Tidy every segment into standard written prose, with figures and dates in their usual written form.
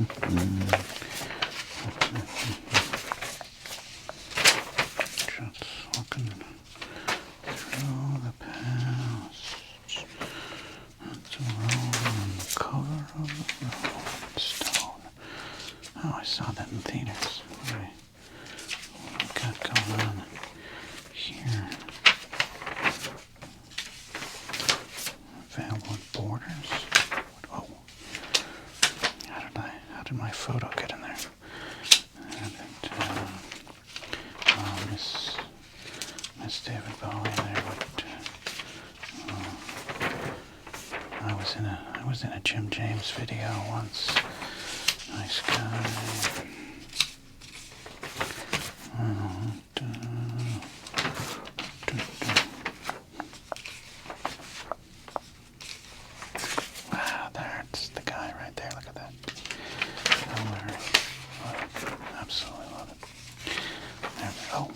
Just looking through the past. It's a roll on the cover of the Rolling Stone. Oh, I saw that in theaters. What we got going on here? Available borders. Oh, how did my photo get in there? Miss David Bowie there. But, I was in a Jim James video once. Nice guy. Wow, there's the guy right there. Look at that. Absolutely love it. Hello.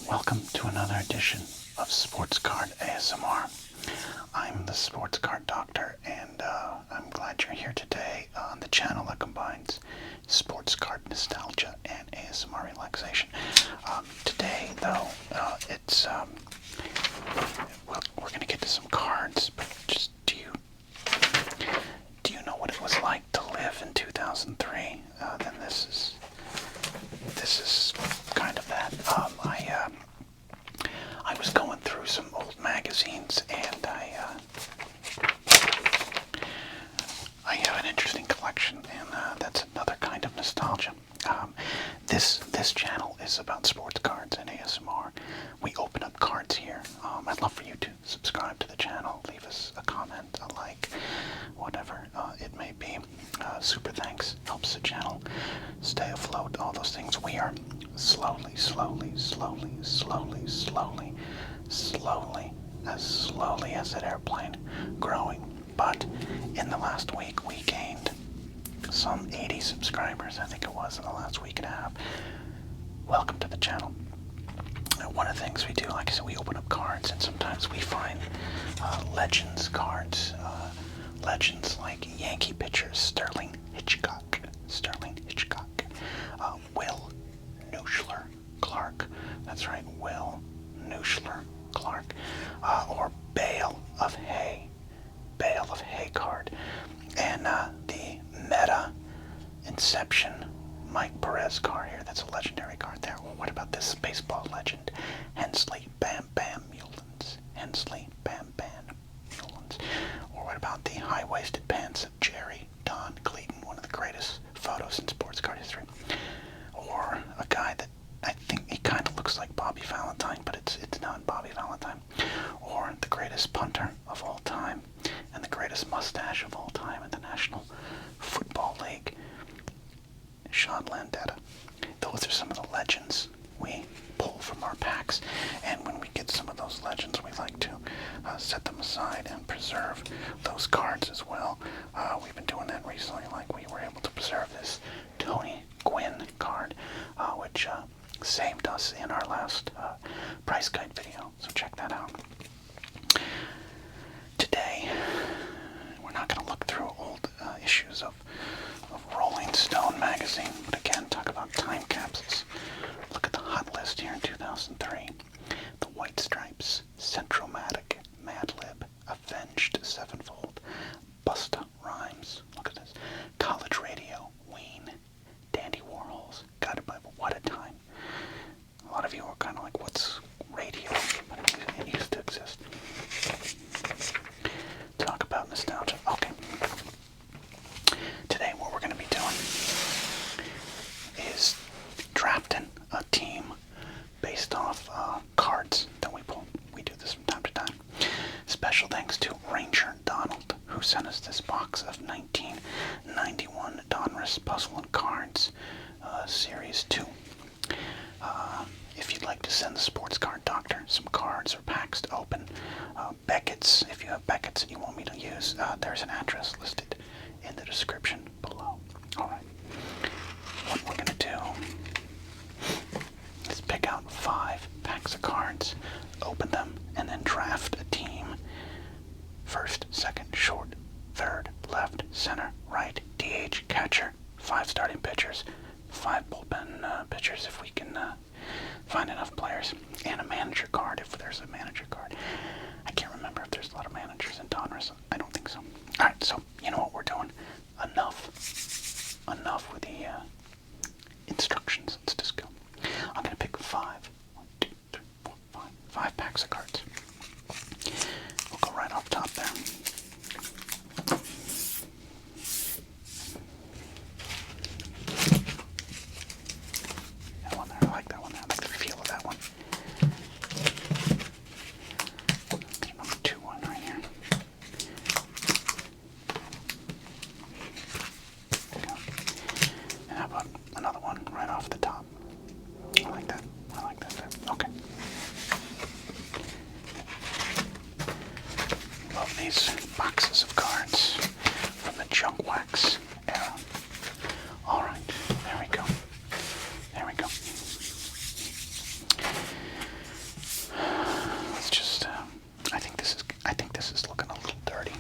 Welcome to another edition of Sports Card ASMR. I'm the Sports Card Doctor, and I'm glad you're here today on the channel that combines sports card nostalgia and ASMR relaxation. Today, though, we're going to get to some cards, but just do you know what it was like to live in 2003? Then this is kind of that. I was going through some old magazines, and I have an interesting collection, and that's another kind of nostalgia. This channel is about sports cards and ASMR. We open up cards here. I'd love for you to subscribe to the channel, leave us a comment, a like, whatever it may be. Super thanks. Helps the channel stay afloat, all those things. We are slowly, as that airplane, growing. But in the last week, we gained some 80 subscribers, I think it was, in the last week and a half. Welcome to the channel. One of the things we do, like I said, we open up cards, and sometimes we find Legends cards. Legends like Yankee pitchers, Sterling Hitchcock, Will Nuschler Clark. That's right, Will Nuschler Clark. Or Bale of Hay card. And the Meta Inception Mike Perez card here. That's a legendary card there. Well, what about this baseball legend? Hensley Bam Bam Mullins. Or what about the high-waisted pants of Jerry Don Clayton, one of the greatest photos in sports card history? Or a guy that I think he kind of looks like Bobby Valentine, but it's not Bobby Valentine. Or the greatest punter of all time and the greatest mustache of all time in the National Football League, Sean Landetta. Those are some of the legends we pull from our packs, and when we get some of those legends, we like to set them aside and preserve those cards as well. We've been doing that recently, like we were able to preserve this Tony Gwynn card, which saved us in our last price guide video, so check that out. Today, we're not going to look through old issues of Rolling Stone magazine, but again, talk about time capsules. Look at the hot list here in 2003. The White Stripes, Centromatic, Madlib, Avenged Sevenfold, Busta Rhymes. Look at this. College Radio, Ween, Dandy Warhols, Guided Bible. What a time. A lot of you are kind of like, what's radio? But it used to exist. Talk about nostalgia. Okay. Today, what we're going to be doing is drafting a team based off cards that we pull. We do this from time to time. Special thanks to Ranger Donald, who sent us this box of 1991 Donruss Puzzle and Cards, Series 2. If you'd like to send the Sports Card Doctor some cards or packs to open, Beckett's, if you have Beckett's that you want me to use, there's an address listed in the description below. Alright, what we're going to do is pick out 5 packs of cards, open them, and then draft a team. First, second, short, these boxes of cards from the junk wax era. Alright, there we go. There we go. Let's just, I think this is looking a little dirty.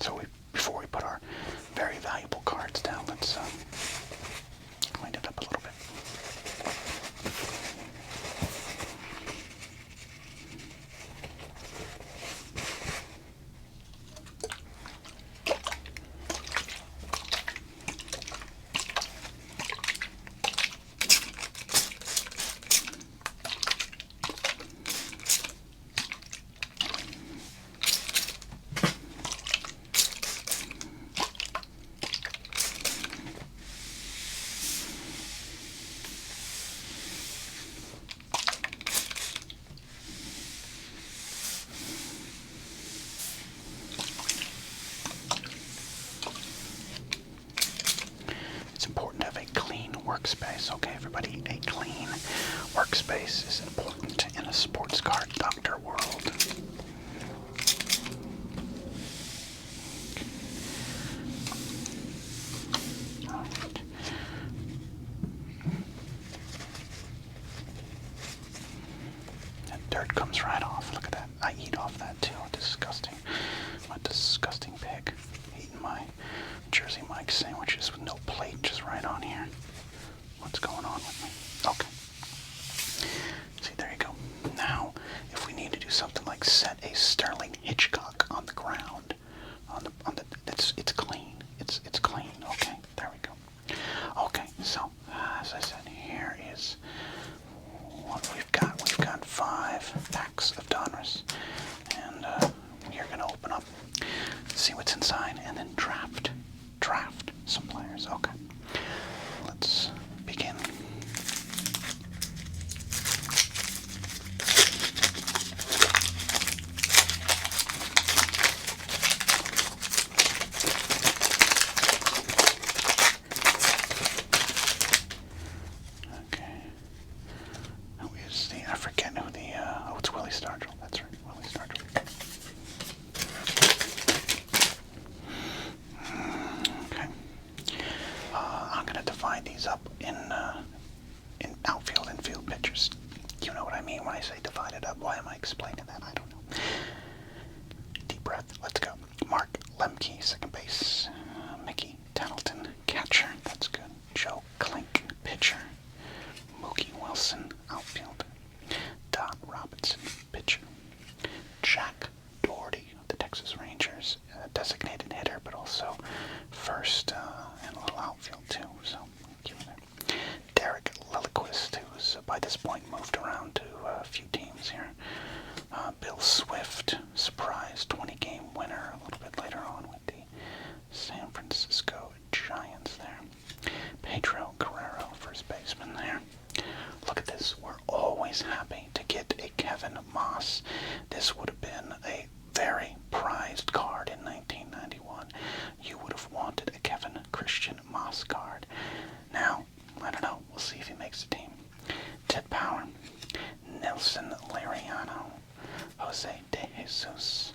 So before we put our very valuable cards down, let's clean it up a little bit. It's important to have a clean workspace, okay, everybody? A clean workspace is important in a sports card doctor world. Alright. That dirt comes right off. Look at that. I eat off that too. Disgusting. What a disgusting pig. Eating my Jersey Mike's sandwiches with no plate, just right on here. What's going on with me? Okay. See, there you go. Now, if we need to do something like set a Sterling Hitchcock on the ground, it's clean. It's clean. Okay, there we go. Okay, so as I said, here is what we've got. We've got 5 packs of Donruss, and we're gonna open up, see what's inside, and then draft some players. Okay, let's begin. Okay, who is the, I forget who the, oh, it's Willie Stargell. That's right, Willie Stargell. Okay. I'm going to divide these up in outfield and field pitchers. You know what I mean when I say divide it up. Why am I explaining that? I don't know. Deep breath. Let's go. Mark Lemke, second base. Mickey Tettleton, catcher. That's good. Joe Klink, pitcher. Mookie Wilson, outfielder. Don Robinson, pitcher. Jack Doherty of the Texas Rangers, designated hitter, but also first and a little outfield too. So, Derek Lilliquist, who's by this point moved around to a few teams here. Bill Swift, surprise 20-game winner a little bit later on with the San Francisco Giants there. Pedro Guerrero, first baseman there. Look at this. We're always happy to get a Kevin Moss. This would have been a very prized card in 1991. You would have wanted a Kevin Christian Moss card. Now, I don't know. We'll see if he makes the team. Ted Power, Nelson Lariano, Jose De Jesus,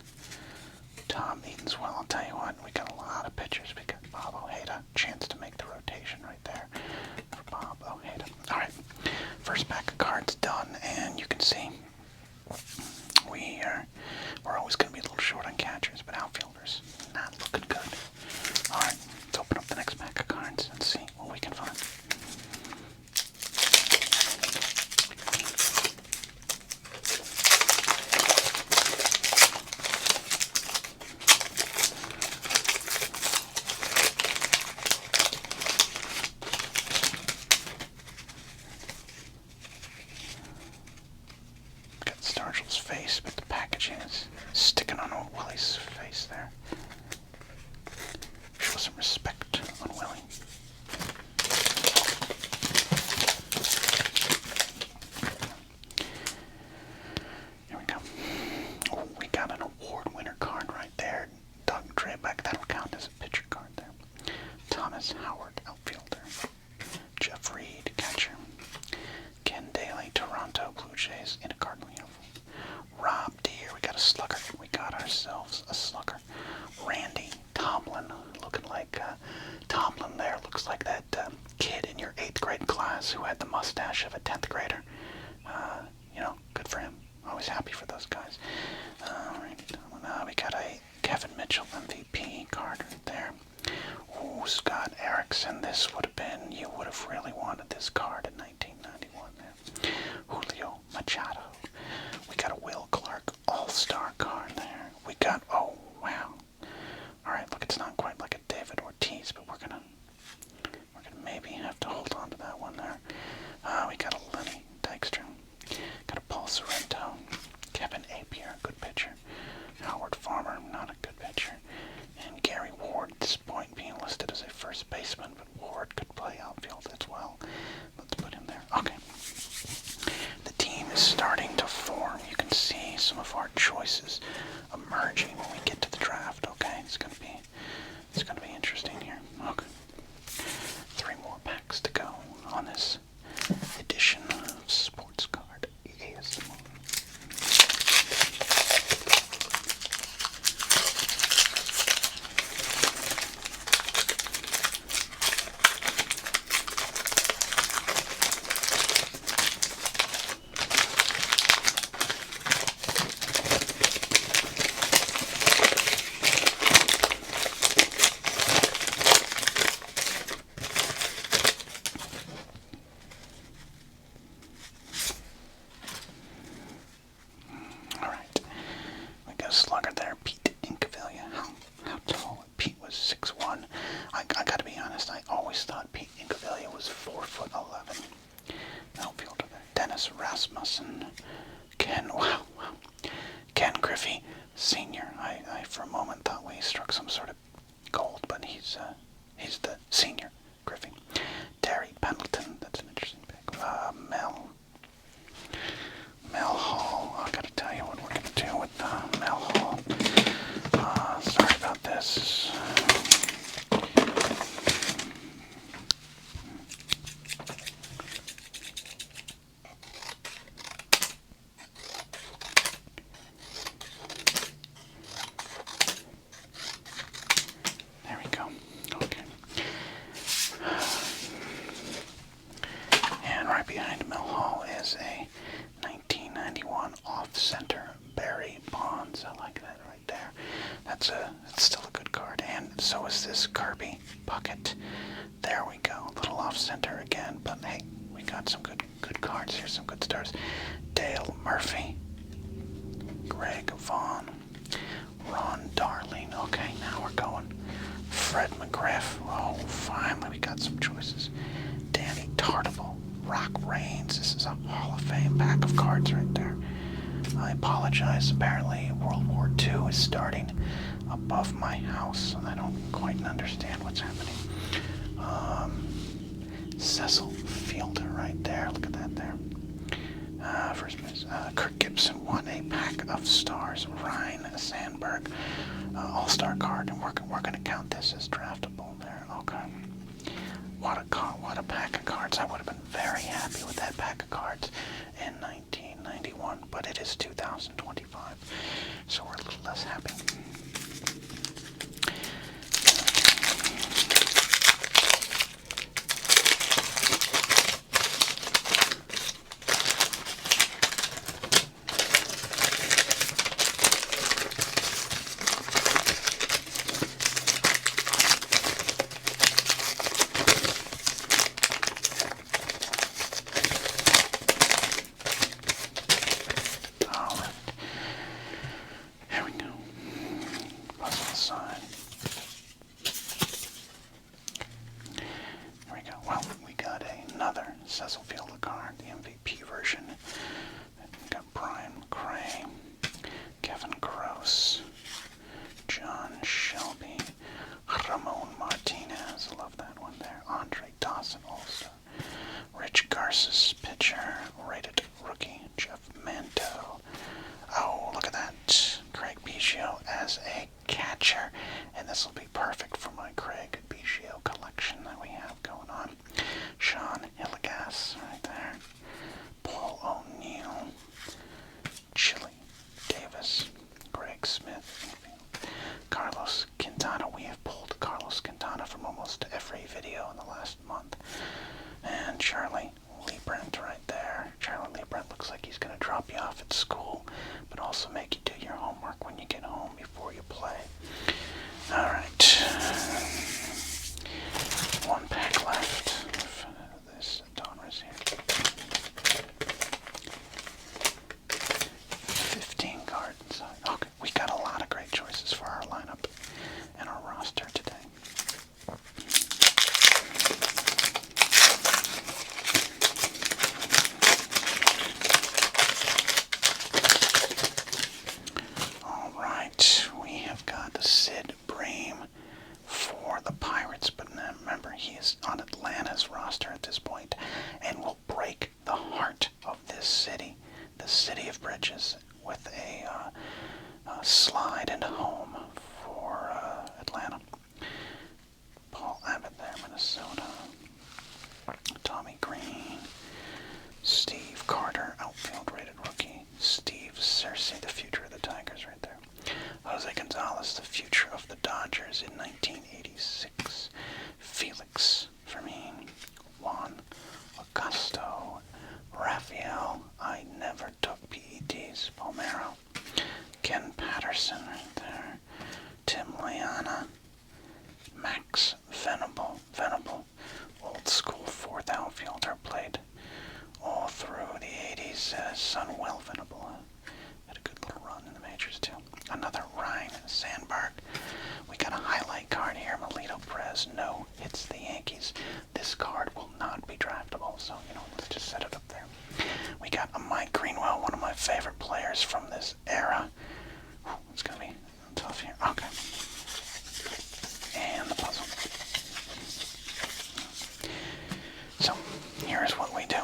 Tom Eaton's. Well, I'll tell you what, we got a lot of pitchers. We got Bob Ojeda, chance to make the rotation right there for Bob Ojeda. All right, first pack of cards done, and you can see we're always going to be a little short on catchers, but outfielders not looking good. All right, let's open up the next pack of cards and see what we can find. Stargell's face, but the packaging is sticking on old Willie's face there. Show some respect on Willie. Here we go. Oh, we got an award winner card right there. Doug Drabeck, that'll count as a pitcher card there. Thomas Howard, outfielder. Jeff Reed, catcher. Ken Daly, Toronto Blue Jays in a Cardinal uniform. Rob Deere, we got a slugger. We got ourselves a slugger. Randy Tomlin, looking like Tomlin there. Looks like that kid in your 8th grade class who had the mustache of a 10th grader. You know, good for him. Always happy for those guys. We got a Kevin Mitchell MVP card right there. Ooh, Scott Erickson. This would have been, you would have really wanted this card in 1991 there. Julio Machado. We got a Will Clark All-Star card there. We got, oh, wow. Alright, look, it's not quite like a David Ortiz, but we're gonna maybe have to hold on to that one there. We got a Lenny Dykstra. Got a Paul Sorrento. Kevin Apier, good pitcher. Howard Farmer, not a good pitcher. And Gary Ward, at this point being listed as a first baseman, but Ward could play outfield as well. Let's put him there. Okay. The team is starting to form. You can see some of our choices emerging when we get to the draft. Okay, it's gonna be interesting here. Okay. 3 more packs to go on this edition of Sports Card ASMR. Slugger there, Pete Incaviglia. How tall? Pete was 6'1". I gotta be honest, I always thought Pete Incaviglia was 4'11". Outfielder there. Dennis Rasmussen. Ken Griffey Sr. I for a moment thought we struck some sort of gold, but he's the senior Griffey. Terry Pendleton, that's an interesting pick. Mel Hall. I gotta tell you what we're gonna do with Mel Hall. Sorry about this. There we go. Okay. And right behind Mel Hall is a 1991 off-center Barry Bonds. I like that right there. It's still a good card. And so is this Kirby Puckett. There we go. A little off-center again, but hey, we got some good cards here, some good stars. Dale Murphy, Greg Vaughn, Ron Darling. Okay, now we're going. Fred McGriff. Oh, finally we got some choices. Danny Tartable. Rock Reigns. This is a Hall of Fame pack of cards right there. I apologize. Apparently World War II is starting above my house. I don't quite understand what's happening. Cecil Fielder right there. Look at that there. First base. Kirk Gibson won a pack of stars. Ryan Sandberg. All-Star card. And we're going to count this as draftable there. Okay. What a pack of cards. I would have been very happy with that pack of cards in 1991, but it is 2025, so we're a little less happy. Mike Smith. Carlos Quintana. We have pulled Carlos Quintana from almost every video in the last month. And Charlie Liebrandt right there. Charlie Liebrandt looks like he's going to drop you off at school, but also make you do your homework when you get home before you play. Alright. One pack left of this Donruss here. 15 cards inside. Okay, we got a lot of great choices for our lineup and our roster today. Alright, we have got the Sid Bream for the Pirates, but remember, he is on Atlanta's roster at this point and will break the heart of this city, the city of bridges, with a slide into home for Atlanta. Paul Abbott there, Minnesota. Tommy Green. Steve Carter, outfield rated rookie. Steve Cersei, the future of the Tigers right there. Jose Gonzalez, the future of the Dodgers in 1986. Felix Fermin. Juan Augusto. Raphael, I never took PEDs. Palmero. Ken Patterson right there. Tim Leana. Max Venable. Old school fourth outfielder, played all through the 80s. Son Will Venable had a good little run in the majors too. Another Ryan Sandberg. We got a highlight card here. Melito Perez, no hits the Yankees. This card will not be draftable, so let's just set it up there. We got a Mike Greenwell, one of my favorite players from this era. It's gonna be tough here. Okay. And the puzzle. So, here's what we do.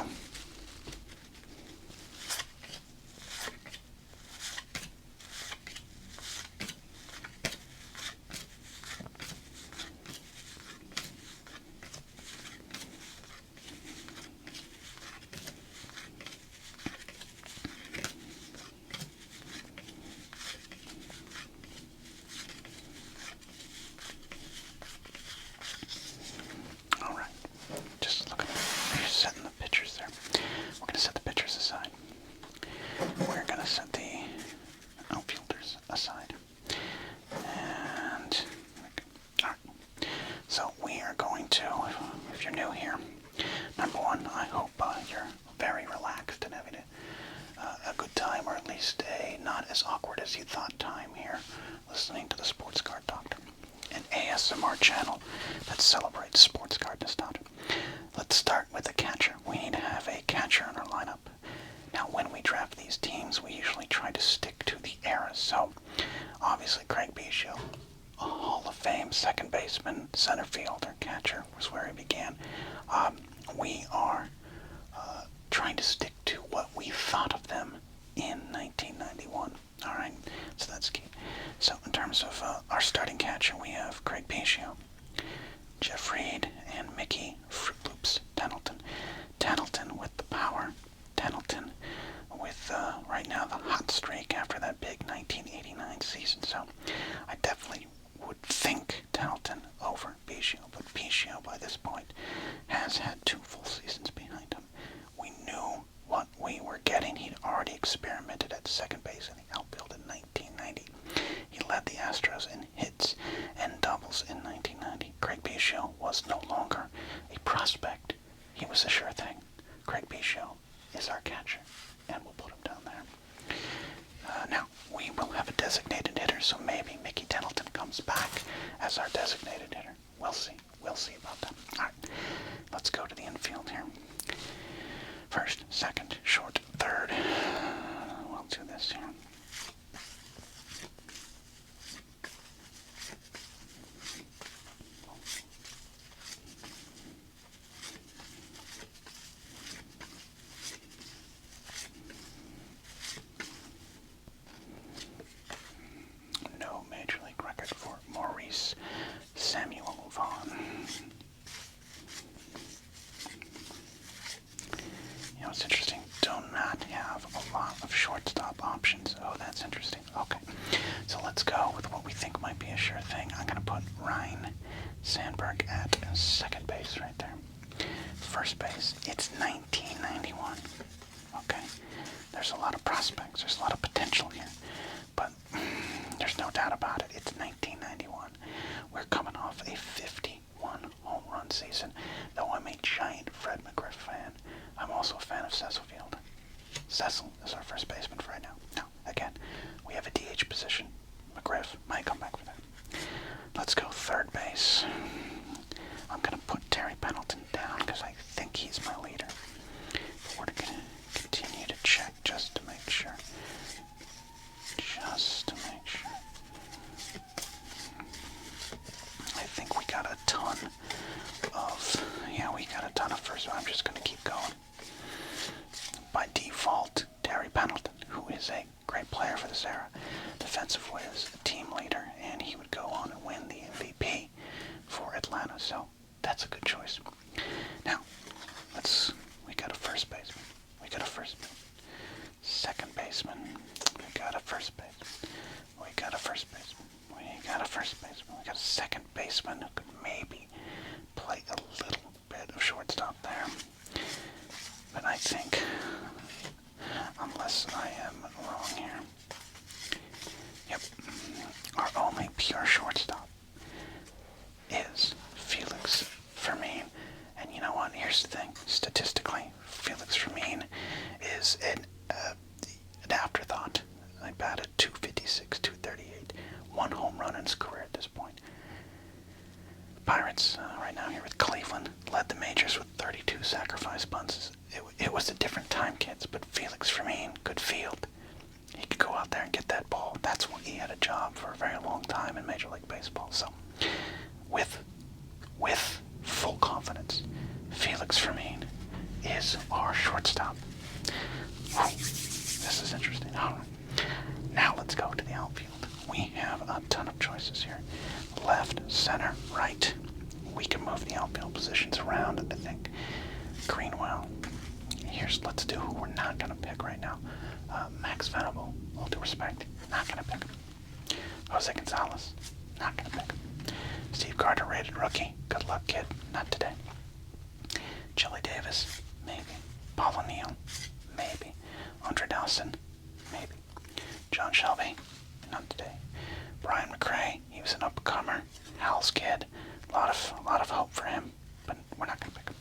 ASMR channel that celebrates sports card nostalgia. Let's start with the catcher. We need to have a catcher in our lineup. Now, when we draft these teams, we usually try to stick to the eras. So, obviously, Craig Biggio, a Hall of Fame second baseman, center fielder, catcher was where he began. We are trying to stick to what we thought of them in 1991. All right, so that's key. So in terms of our starting catcher, we have Craig Biggio, Jeff Reed, and Mickey Fruit Loops Tettleton. Tettleton with the power. Tettleton with right now the hot streak after that big 1989 season. So I definitely would think Tettleton over Biggio, but Biggio by this point has had 2 full seasons behind him. We knew what we were getting. He'd already experimented at second base in the outfield in 1990. He led the Astros in hits and doubles in 1990. Craig Biggio was no longer a prospect. He was a sure thing. Craig Biggio is our catcher, and we'll put him down there. Now, we will have a designated hitter, so maybe Mickey Tettleton comes back as our designated hitter. We'll see. We'll see about that. All right, let's go to the infield here. First, second, short, third. We'll do this here. No major league record for Maurice Samuel Vaughn. It's interesting, do not have a lot of shortstop options. let's go with what we think might be a sure thing. I'm going to put Ryan Sandberg at second base right there. First base, it's 1991. Okay, there's a lot of prospects, there's a lot of potential here, but there's no doubt about it. It's 1991. We're coming off a 51 home run season. Though I'm a giant Fred McGriff fan, I'm also a fan of Cecil Field. Cecil is our first baseman for right now. Now, again, we have a DH position. McGriff might come back for that. Let's go third base. I'm going to put Terry Pendleton down because I think he's my leader. But we're going to continue to check just to make sure. Just to make sure. I think we got a ton of, we got a ton of first. I'm just going to keep going. By default, Terry Pendleton, who is a great player for this era, defensive whiz, team leader, and he would go on and win the MVP for Atlanta. So that's a good choice. Now, we got a first baseman. We got a first baseman. Second baseman. We got a first baseman. We got a first baseman. We got a first baseman. We got a second baseman who could maybe play a little bit of shortstop there. But I think, unless I am wrong here, yep, our only pure shortstop is Felix Fermin. And you know what? Here's the thing. Statistically, Felix Fermin is an afterthought. I batted .256, .238, one home run in his career at this point. Pirates, right now here with Cleveland, led the majors with 32 sacrifice bunts. It was a different time, kids, but Felix Fermin could field. He could go out there and get that ball. That's what he had a job for a very long time in Major League Baseball. So, with full confidence, Felix Fermin is our shortstop. Whew, this is interesting. All right. Now let's go to the outfield. We have a ton of choices here. Left, center, right. We can move the outfield positions around, I think. Greenwell. Let's do who we're not going to pick right now. Max Venable, all due respect, not going to pick him. Jose Gonzalez, not going to pick him. Steve Carter, rated rookie. Good luck, kid. Not today. Chili Davis, maybe. Paul O'Neill, maybe. Andre Dawson, maybe. John Shelby, not today. Brian McRae, he was an up-and-comer. Hal's kid, a lot of hope for him, but we're not going to pick him.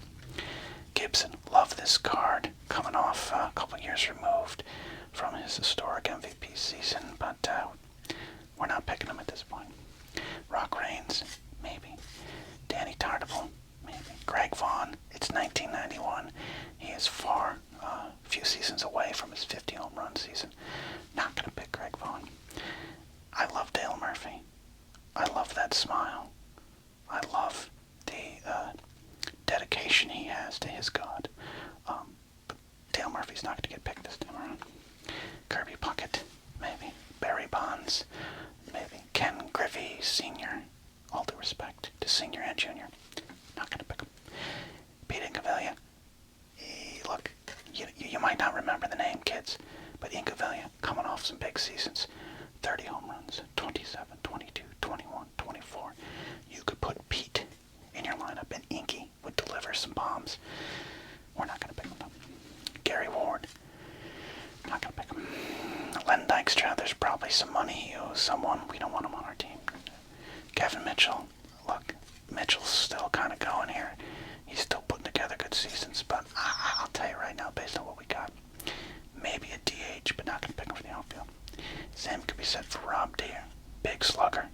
Gibson, love this card, coming off a couple years removed from his historic MVP season, but we're not picking him at this point. Rock Raines, maybe. Danny Tartabull, maybe. Greg Vaughn, it's 1991. He is few seasons away from his 50 home run season. Not going to pick Greg Vaughn. I love Dale Murphy. I love that smile. I love the dedication he has to his God. But Dale Murphy's not going to get picked this time around. Kirby Puckett, maybe. Barry Bonds, maybe. Ken Griffey Sr., all due respect to Senior and Junior. Not going to pick him. Pete Incaviglia. Look, you might not remember the name, kids, but Incaviglia, coming off some big seasons. 30 home runs, 27, 22, 21, 24. You could put Pete in your lineup and Inky would deliver some bombs. We're not going to pick him up. Gary Ward, not going to pick him. Len Dykstra, there's probably some money he owes someone. We don't want him on our team. Kevin Mitchell, look, Mitchell's still kind of going here. He's still putting together good seasons, but I'll tell you right now, based on what we got, maybe a DH, but not going to pick him for the outfield. Same could be said for Rob Deere. Big slugger,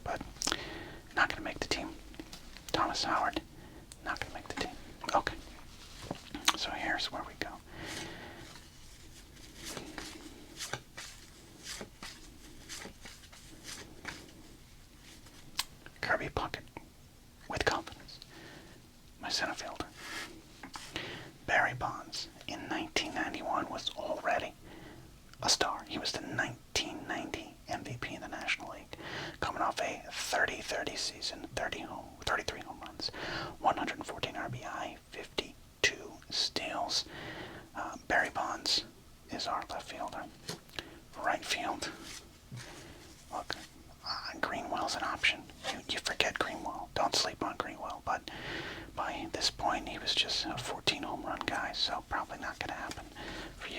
but not going to make the team. Thomas Howard, not going to make the team. Okay, so here's where we go. Kirby Puckett, with confidence. My center fielder. Barry Bonds, in 1991, was already a star. He was the 1990 MVP in the National League, coming off a 30-30 season, 33 home runs, 114 RBI, 52 steals. Barry Bonds is our left fielder. Right field,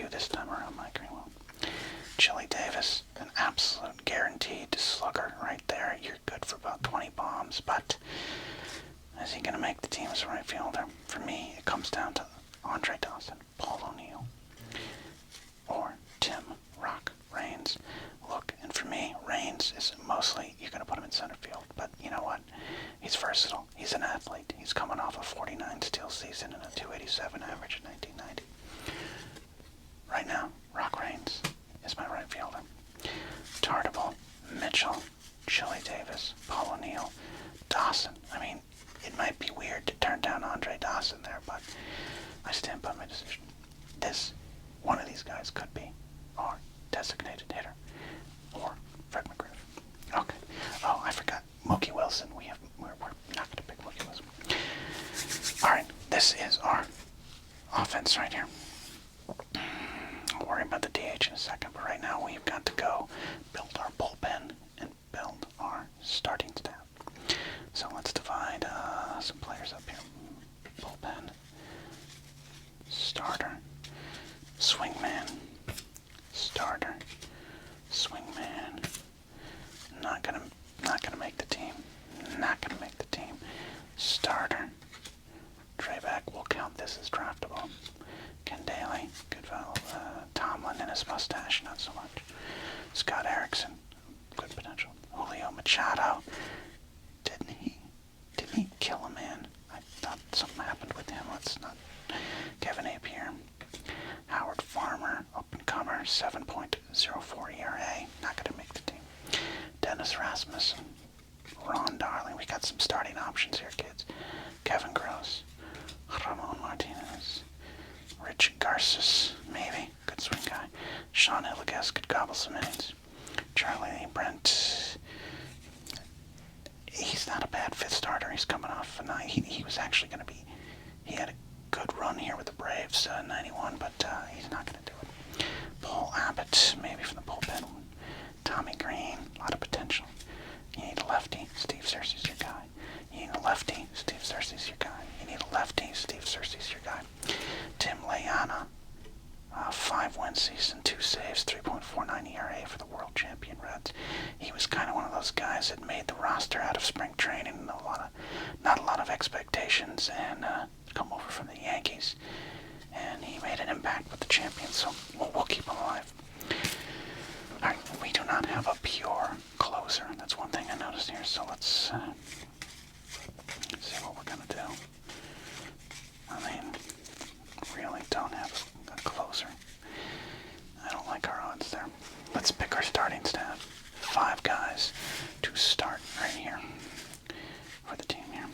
you this time around, Mike Greenwell. Chili Davis, an absolute guaranteed slugger right there. You're good for about 20 bombs, but is he going to make the team as a right fielder? For me, it comes down to Andre Dawson, Paul O'Neill, or Tim Rock Raines. Look, and for me, Raines is mostly, you're going to put him in center field, but you know what? He's versatile. He's an athlete. He's coming off a 49 steal season and a 287 average in 1990. Right now, Rock Raines is my right fielder. Tartable, Mitchell, Chili Davis, Paul O'Neill, Dawson. I mean, it might be weird to turn down Andre Dawson there, but I stand by my decision. One of these guys could be our designated hitter, or Fred McGriff. Okay. Oh, I forgot Mookie Wilson. We're not going to pick Mookie Wilson. All right, this is our offense right here. I'll worry about the DH in a second, but right now we've got to go build our bullpen and build our starting staff. So let's divide some players up here. Bullpen, starter, swingman, starter, swingman. Not gonna make the team. Not gonna make the team. Starter. Treback, we'll count this as draftable. Ken Daly, good fellow. Tomlin and his mustache, not so much. Scott Erickson, good potential. Julio Machado, didn't he kill a man? I thought something happened with him. Let's not. Kevin Appier, Howard Farmer, up-and-comer, 7.04 ERA, not going to make the team. Dennis Rasmussen, Ron Darling. We got some starting options here, kids. Kevin Gross, Ramon Martinez, Rich Garces, maybe, good swing guy. Sean Hillegas could gobble some innings. Charlie Brent, he's not a bad fifth starter. He's coming off a night. He was actually going to be, he had a good run here with the Braves, 91, but he's not going to do it. Paul Abbott, maybe from the bullpen. Tommy Green, a lot of potential. You need a lefty, Steve Cersei's your guy. You need a lefty, Steve Cersei's your guy. You need a lefty, Steve Cersei's your guy. Tim Layana, 5-win season, 2 saves, 3.49 ERA for the world champion Reds. He was kind of one of those guys that made the roster out of spring training, not a lot of expectations, and come over from the Yankees, and he made an impact with the champions, so we'll keep him alive. Alright, we do not have a pure closer. That's one thing I noticed here, so let's see what we're going to do. I mean, really don't have a closer. I don't like our odds there. Let's pick our starting staff. 5 guys to start right here for the team here.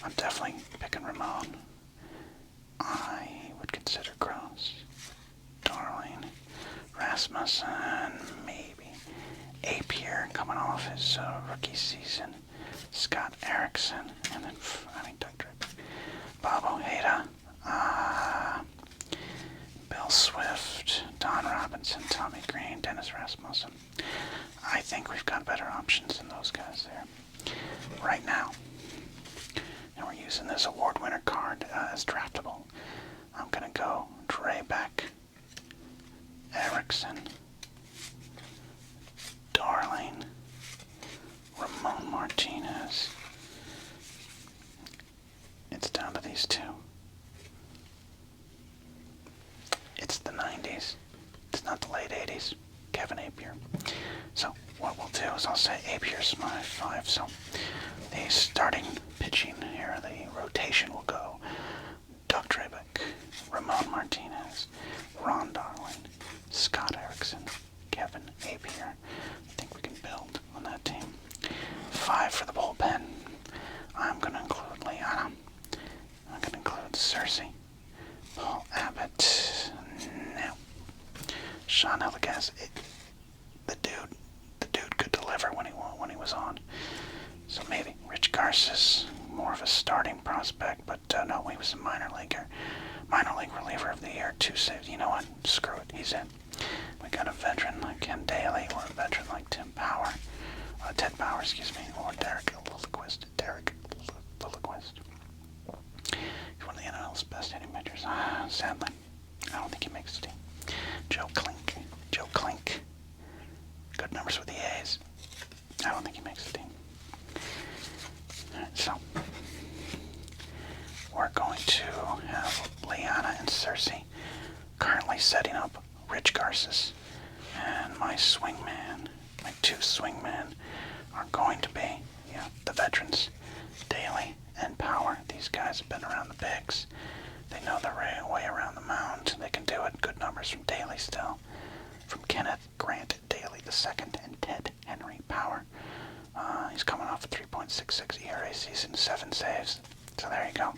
I'm definitely picking Ramon. I would consider Gross, Darling, Rasmussen, maybe. Appier coming off his rookie season. Scott Erickson, and then, Doug Draper. Bob Ojeda, Bill Swift, Don Robinson, Tommy Green, Dennis Rasmussen. I think we've got better options than those guys there. Right now, and we're using this award winner card as draftable. I'm going to go Treback, Erickson, Darling, Ramon Martinez. It's down to these 2. It's the 90s. It's not the late 80s. Kevin Appier. So what we'll do is I'll say Appier's my 5. So the starting pitching here, the rotation will go Doug Treback, Ramon Martinez, Ron Darling, Scott Erickson, Kevin Appier. I think we can build on that team. 5 for the bullpen. I'm going to include Liana. I'm going to include Cersei, Paul Abbott. No. Sean Hillegas. The dude could deliver when he was on. So maybe Rich Garces, more of a starting prospect, but no, he was a minor league reliever of the year, 2 saves. You know what? Screw it, he's in. We got a veteran like Ken Daly, or a veteran like Ted Power, or Derek Lilliquist. He's one of the NL's best hitting pitchers. Sadly, I don't think he makes the team. Joe Klink. Joe Klink. Good numbers with the A's. I don't think he makes the team. Alright, so we're going to have Liana and Cersei currently setting up Rich Garces. And my swingman, my two swingmen, are going to be the veterans, Daly and Power. These guys have been around the bigs. They know their way around the mound. They can do it. Good numbers from Daly still. From Kenneth Grant Daly II and Ted Henry Power. He's coming off a 3.66 ERA season, 7 saves. So there you go.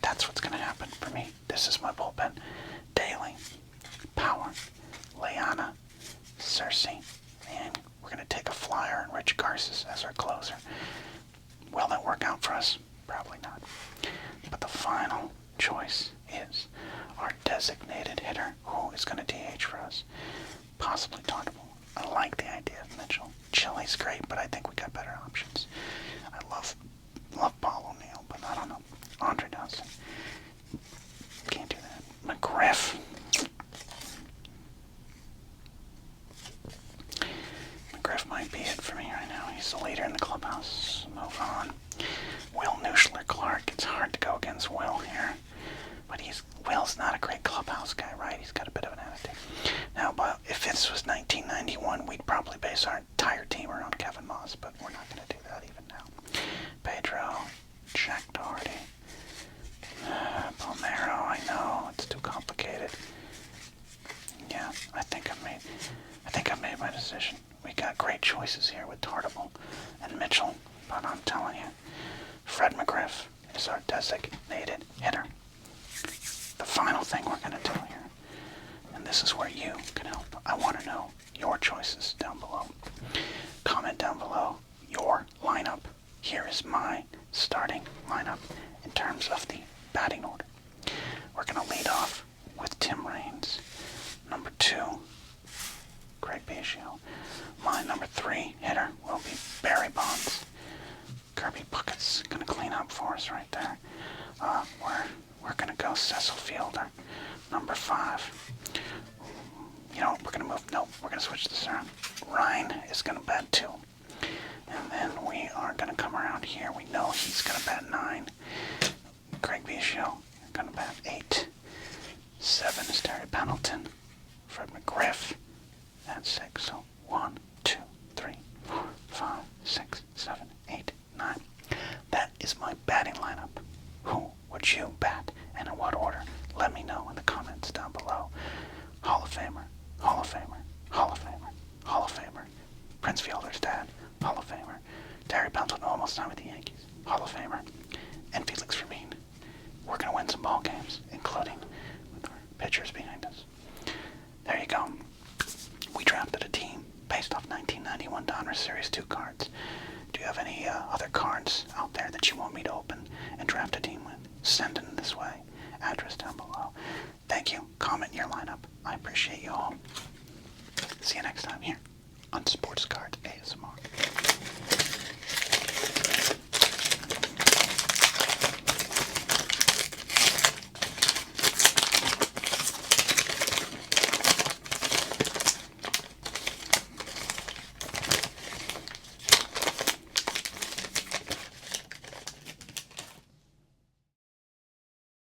That's what's going to happen for me. This is my bullpen. Daly, Power, Liana, Cersei, and we're going to take a flyer and Rich Garces as our closer. Will that work out for us? Probably not. But the final choice is our designated hitter, who is going to DH for us. Possibly Tartable. I like the idea of Mitchell. Chili's great, but I think we got better options. I love Paul O'Neill, but I don't know. Andre Dawson. Can't do that. McGriff. McGriff might be it for me right now. He's the leader in the clubhouse. Move on. Will Nuschler-Clark. It's hard to go against Will here. But Will's not a great clubhouse guy, right? He's got a bit of an attitude. Now, but if this was 1991, we'd probably base our entire team around Kevin Moss, but we're not going to do that even now. Pedro, Jack Doherty, Palmero. I know it's too complicated. Yeah, I think I've made my decision. We got great choices here with Tartable and Mitchell, but I'm telling you, Fred McGriff is our designated hitter. The final thing we're going to do here, and this is where you can help. I want to know your choices down below. Comment down below your lineup. Here is my starting lineup in terms of the batting order. We're going to lead off with Tim Raines. Number 2, Craig Biggio. My number 3 hitter will be Barry Bonds. Kirby Puckett's going to clean up for us right there. We're going to go Cecil Fielder. Number 5. You know what, we're going to switch this around. Ryan is going to bat 2. And then we are going to come around here. We know he's going to bat 9. Craig Biggio going to bat 8. 7 is Terry Pendleton. Fred McGriff at 6. So 1, 2, 3, 4, 5, 6, 7, 8, 9. That is my batting lineup. Who would you bat and in what order? Let me know in the comments down below. Hall of Famer, Hall of Famer, Hall of Famer, Hall of Famer. Prince Fielder's dad, Hall of Famer. Terry Pendleton almost done with the Yankees, Hall of Famer. And Felix Vermeer. We're going to win some ball games, including with our pitchers behind us. There you go. We drafted a team based off 1991 Donruss Series 2 cards. Do you have any other cards out there that you want me to open and draft a team with? Send it this way. Address down below. Thank you. Comment your lineup. I appreciate you all. See you next time here